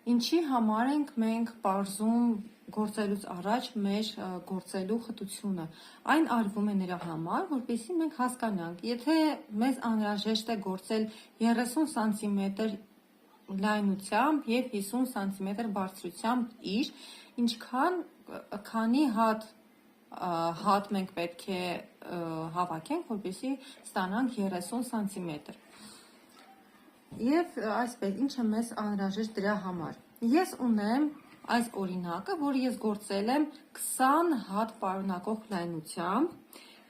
Ինչի համար ենք մենք պարզում գործելուց առաջ մեր գործելու խտությունը։ Այն արվում է նրա համար, որպեսզի մենք հասկանանք, եթե մեզ անհրաժեշտ է գործել 30 սանտիմետր լայնությամբ և 50 սանտիմետր բարձրությամբ իր, քանի հատ մենք պետք է հավաքենք, որպեսզի ստանանք 30 սանտիմետր։ Եվ այսպես, ինչ է մեզ անհրաժեշտ դրա համար։ Ես ունեմ այս օրինակը, որը ես գործել եմ 20 հատ պարունակող լայնությամբ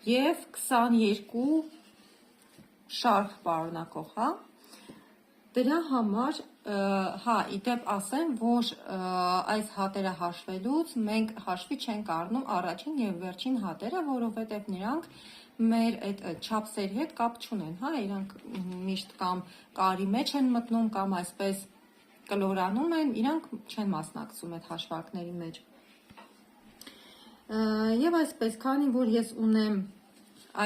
և 22 շարք պարունակող, Դրա համար, իդեպ ասեմ, որ այս հատերը հաշվելուց մենք հաշվի չենք առնում առաջին և վերջին հատերը, որովհետև նրանք մեր այդ չափսերի հետ կապ չունեն, իրանք միշտ կամ կարի մեջ են մտնում, կամ այսպես կլորանում են, իրանք չեն մասնակցում այդ հաշվարկների մեջ։ Եվ այսպես, քանի որ ես ունեմ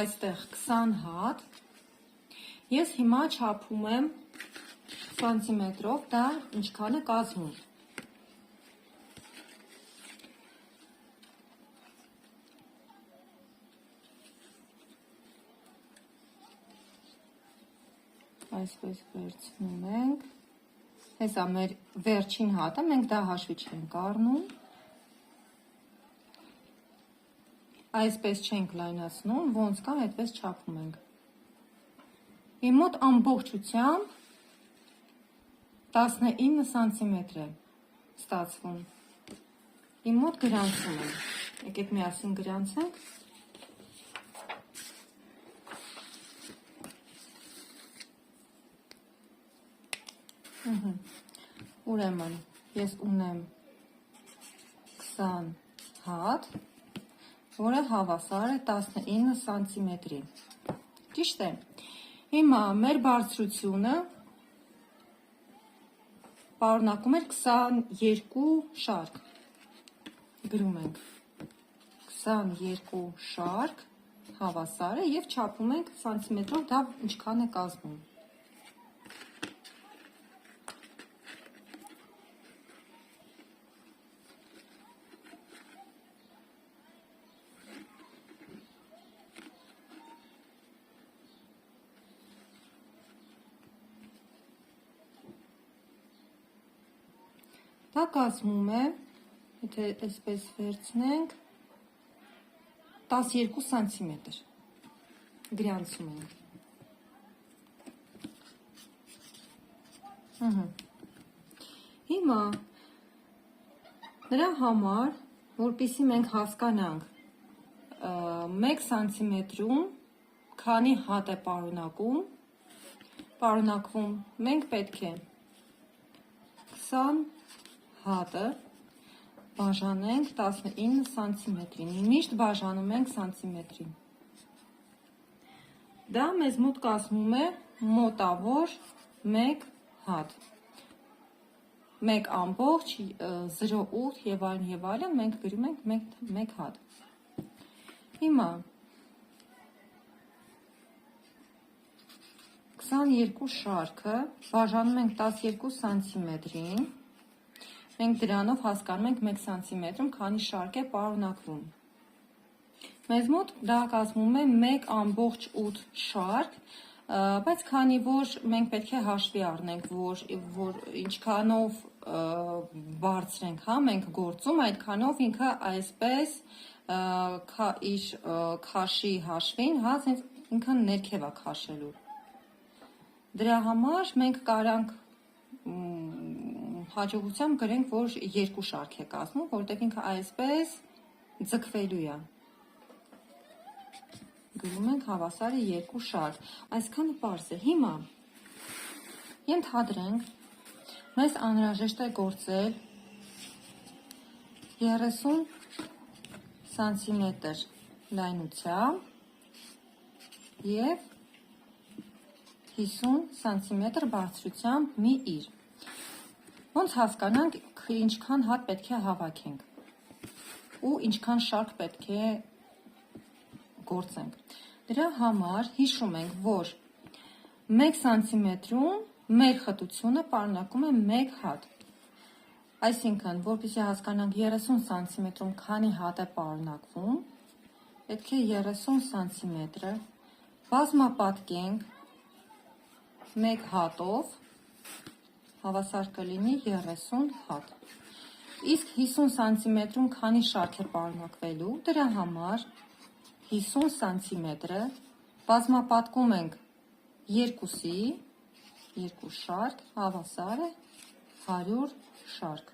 այստեղ 20 հատ, ես հիմա չափում եմ սանտիմետրով, դա ինչքան է կազմում։ Այսպես վերցնում ենք, հեսա մեր վերջին հատը, մենք դա հաշվի չենք առնում, այսպես չենք լայնացնում, ոնց կա, այդպես չափում ենք։ Իմ մոտ ամբողջությամբ 19 սանտիմետր է ստացվում։ Իմ մոտ գրանցում եմ, եկեք միասին գրանցենք։ Ուրեմն, ես ունեմ 20 հատ, որը հավասար է 19 սանտիմետրի։ Ճիշտ է։ Հիմա մեր բարձրությունը պարունակում էր 22 շարք։ Գրում ենք 22 շարք հավասար է և չափում ենք սանտիմետրով, դա ինչքան է կազմում։ Դա կազմում է, եթե այսպես վերցնենք, 12 սանտիմետր, գրանցում ենք։ Հիմա, նրա համար, որպեսզի մենք հասկանանք 1 սանտիմետրում քանի հատ է պարունակվում, մենք պետք է 20 հատը բաժանենք 19 սանտիմետրին, միշտ բաժանում ենք սանտիմետրին։ Դա մեզ մոտ կազմում է մոտավոր 1 հատ, 1.08 և այլն, մենք գրում ենք 1 հատ։ Հիմա 22 շարքը բաժանում ենք 12 սանտիմետրին, մենք դրանով հասկանում ենք 1 սանտիմետրում քանի շարք է պարունակվում։ Մեզ մոտ դա կազմում է 1.8 շարք, բայց քանի որ մենք պետք է հաշվի առնենք, որ ինչքանով բարձր ենք մենք գործում, այդքանով ինքը այսպես իր քաշի հաշվին, ինքը ներքև է քաշելու։ Դրա համար մենք կարանք հաջողությամբ գրենք, որ 2 շարք է կազմում, որտեղ ինքը այսպես ձգվելու է։ Գրում ենք հավասար է 2 շարք, այսքանը պարզ է։ Հիմա ենթադրենք, մեզ անհրաժեշտ է գործել 30 սանտիմետր լայնությամբ և 50 սանտիմետր բարձրությամբ մի իր։ Ոնց հասկանանք, ինչքան հատ պետք է հավաքենք ու ինչքան շարք պետք է գործենք։ Դրա համար հիշում ենք, որ 1 սանտիմետրում մեր խտությունը պարունակում է 1 հատ։ Այսինքն, որպեսզի հասկանանք 30 սանտիմետրում քանի հատ է պարունակվում, պետք է 30 սանտիմետրը բազմապատկենք մեկ հատով, հավասար կլինի 30 հատ։ Իսկ 50 սանտիմետրում քանի շարք է պարունակվելու, դրա համար 50 սանտիմետրը բազմապատկում ենք երկուսի, երկու շարք, հավասար է 100 շարք։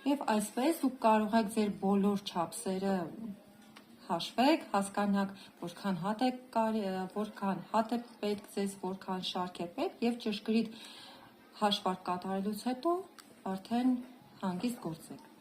Եվ այսպես դուք կարող եք ձեր բոլոր չափսերը հաշվեք, հասկանաք որքան հատ է պետք ձեզ, որքան շարք է պետք եւ ճշգրիտ հաշվարկ կատարելուց հետո արդեն հանգիստ գործեք։